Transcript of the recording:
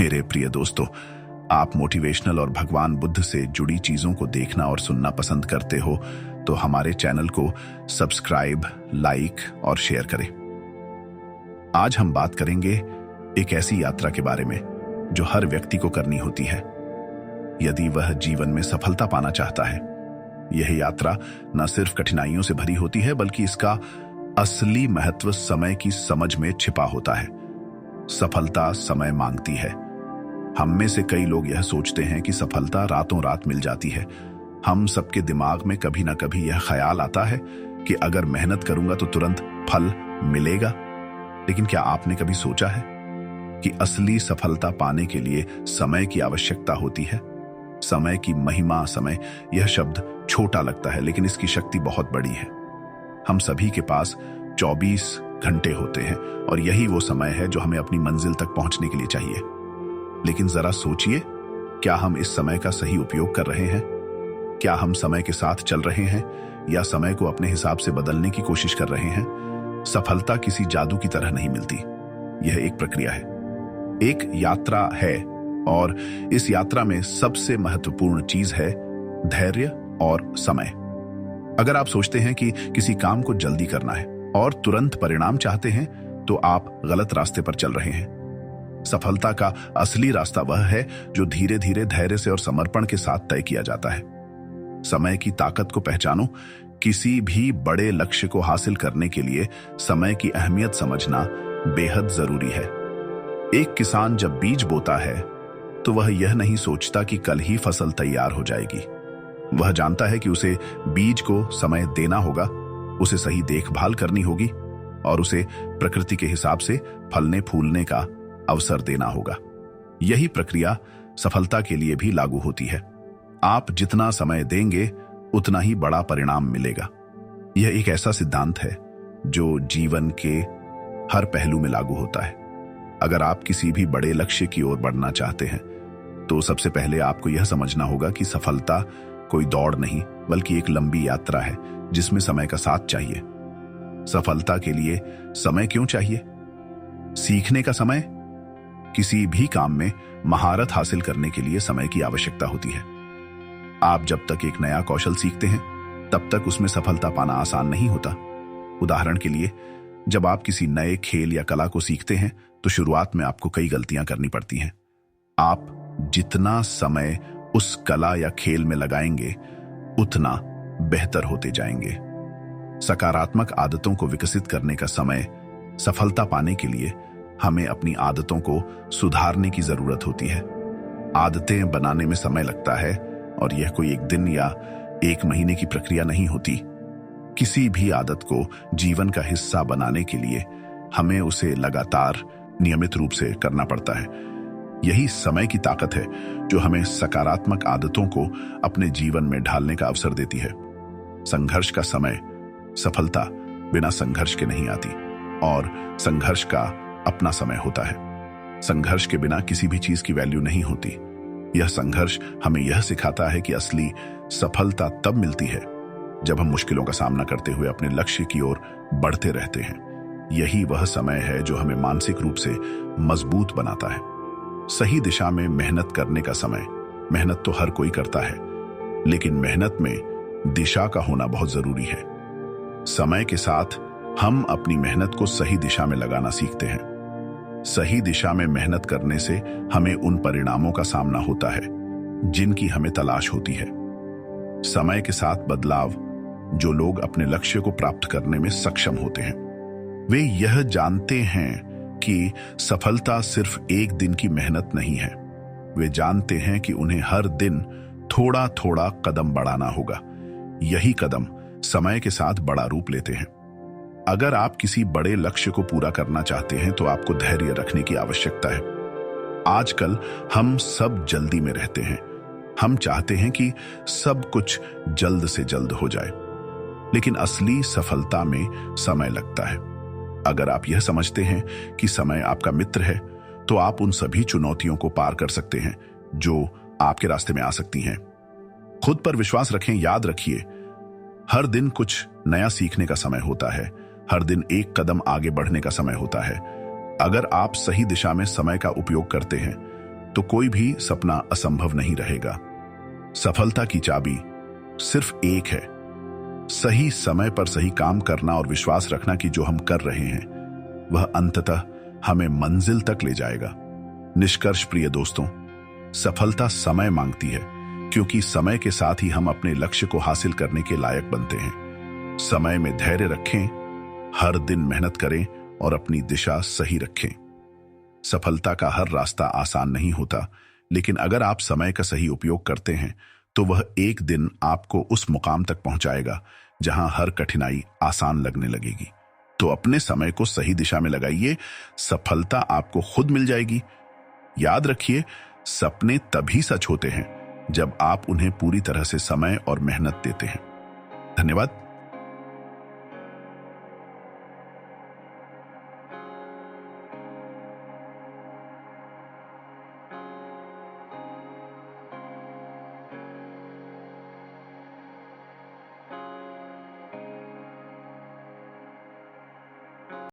मेरे प्रिय दोस्तों, आप मोटिवेशनल और भगवान बुद्ध से जुड़ी चीजों को देखना और सुनना पसंद करते हो तो हमारे चैनल को सब्सक्राइब, लाइक और शेयर करें। आज हम बात करेंगे एक ऐसी यात्रा के बारे में जो हर व्यक्ति को करनी होती है यदि वह जीवन में सफलता पाना चाहता है। यह यात्रा न सिर्फ कठिनाइयों से भरी होती है बल्कि इसका असली महत्व समय की समझ में छिपा होता है। सफलता समय मांगती है। हम में से कई लोग यह सोचते हैं कि सफलता रातों रात मिल जाती है। हम सबके दिमाग में कभी ना कभी यह ख्याल आता है कि अगर मेहनत करूंगा तो तुरंत फल मिलेगा। लेकिन क्या आपने कभी सोचा है कि असली सफलता पाने के लिए समय की आवश्यकता होती है? समय की महिमा, समय, यह शब्द छोटा लगता है लेकिन इसकी शक्ति बहुत बड़ी है। हम सभी के पास 24 घंटे होते हैं और यही वो समय है जो हमें अपनी मंजिल तक पहुंचने के लिए चाहिए। लेकिन जरा सोचिए, क्या हम इस समय का सही उपयोग कर रहे हैं? क्या हम समय के साथ चल रहे हैं या समय को अपने हिसाब से बदलने की कोशिश कर रहे हैं? सफलता किसी जादू की तरह नहीं मिलती। यह एक प्रक्रिया है, एक यात्रा है और इस यात्रा में सबसे महत्वपूर्ण चीज है धैर्य और समय। अगर आप सोचते हैं कि किसी काम को जल्दी करना है और तुरंत परिणाम चाहते हैं तो आप गलत रास्ते पर चल रहे हैं। सफलता का असली रास्ता वह है जो धीरे धीरे धैर्य से और समर्पण के साथ तय किया जाता है। समय की ताकत को पहचानो। किसी भी बड़े लक्ष्य को हासिल करने के लिए समय की अहमियत समझना बेहद जरूरी है। एक किसान जब बीज बोता है तो वह यह नहीं सोचता कि कल ही फसल तैयार हो जाएगी। वह जानता है कि उसे बीज को समय देना होगा, उसे सही देखभाल करनी होगी और उसे प्रकृति के हिसाब से फलने फूलने का अवसर देना होगा। यही प्रक्रिया सफलता के लिए भी लागू होती है। आप जितना समय देंगे उतना ही बड़ा परिणाम मिलेगा। यह एक ऐसा सिद्धांत है जो जीवन के हर पहलू में लागू होता है। अगर आप किसी भी बड़े लक्ष्य की ओर बढ़ना चाहते हैं तो सबसे पहले आपको यह समझना होगा कि सफलता कोई दौड़ नहीं बल्कि एक लंबी यात्रा है जिसमें समय का साथ चाहिए। सफलता के लिए समय क्यों चाहिए? सीखने का समय। किसी भी काम में महारत हासिल करने के लिए समय की आवश्यकता होती है। आप जब तक एक नया कौशल सीखते हैं तब तक उसमें सफलता पाना आसान नहीं होता। उदाहरण के लिए, जब आप किसी नए खेल या कला को सीखते हैं तो शुरुआत में आपको कई गलतियां करनी पड़ती हैं। आप जितना समय उस कला या खेल में लगाएंगे उतना बेहतर होते जाएंगे। सकारात्मक आदतों को विकसित करने का समय। सफलता पाने के लिए हमें अपनी आदतों को सुधारने की जरूरत होती है। आदतें बनाने में समय लगता है और यह कोई एक दिन या एक महीने की प्रक्रिया नहीं होती। किसी भी आदत को जीवन का हिस्सा बनाने के लिए हमें उसे लगातार नियमित रूप से करना पड़ता है। यही समय की ताकत है जो हमें सकारात्मक आदतों को अपने जीवन में ढालने का अवसर देती है। संघर्ष का समय। सफलता बिना संघर्ष के नहीं आती और संघर्ष का अपना समय होता है। संघर्ष के बिना किसी भी चीज की वैल्यू नहीं होती। यह संघर्ष हमें यह सिखाता है कि असली सफलता तब मिलती है जब हम मुश्किलों का सामना करते हुए अपने लक्ष्य की ओर बढ़ते रहते हैं। यही वह समय है जो हमें मानसिक रूप से मजबूत बनाता है। सही दिशा में मेहनत करने का समय। मेहनत तो हर कोई करता है लेकिन मेहनत में दिशा का होना बहुत जरूरी है। समय के साथ हम अपनी मेहनत को सही दिशा में लगाना सीखते हैं। सही दिशा में मेहनत करने से हमें उन परिणामों का सामना होता है जिनकी हमें तलाश होती है। समय के साथ बदलाव। जो लोग अपने लक्ष्य को प्राप्त करने में सक्षम होते हैं वे यह जानते हैं कि सफलता सिर्फ एक दिन की मेहनत नहीं है। वे जानते हैं कि उन्हें हर दिन थोड़ा थोड़ा कदम बढ़ाना होगा। यही कदम समय के साथ बड़ा रूप लेते हैं। अगर आप किसी बड़े लक्ष्य को पूरा करना चाहते हैं तो आपको धैर्य रखने की आवश्यकता है। आजकल हम सब जल्दी में रहते हैं। हम चाहते हैं कि सब कुछ जल्द से जल्द हो जाए, लेकिन असली सफलता में समय लगता है। अगर आप यह समझते हैं कि समय आपका मित्र है तो आप उन सभी चुनौतियों को पार कर सकते हैं जो आपके रास्ते में आ सकती हैं। खुद पर विश्वास रखें। याद रखिए, हर दिन कुछ नया सीखने का समय होता है। हर दिन एक कदम आगे बढ़ने का समय होता है। अगर आप सही दिशा में समय का उपयोग करते हैं तो कोई भी सपना असंभव नहीं रहेगा। सफलता की चाबी सिर्फ एक है, सही समय पर सही काम करना और विश्वास रखना कि जो हम कर रहे हैं वह अंततः हमें मंजिल तक ले जाएगा। निष्कर्ष प्रिय दोस्तों, सफलता समय मांगती है, क्योंकि समय के साथ ही हम अपने लक्ष्य को हासिल करने के लायक बनते हैं। समय में धैर्य रखें, हर दिन मेहनत करें और अपनी दिशा सही रखें। सफलता का हर रास्ता आसान नहीं होता, लेकिन अगर आप समय का सही उपयोग करते हैं तो वह एक दिन आपको उस मुकाम तक पहुंचाएगा जहां हर कठिनाई आसान लगने लगेगी। तो अपने समय को सही दिशा में लगाइए, सफलता आपको खुद मिल जाएगी। याद रखिए, सपने तभी सच होते हैं जब आप उन्हें पूरी तरह से समय और मेहनत देते हैं। धन्यवाद।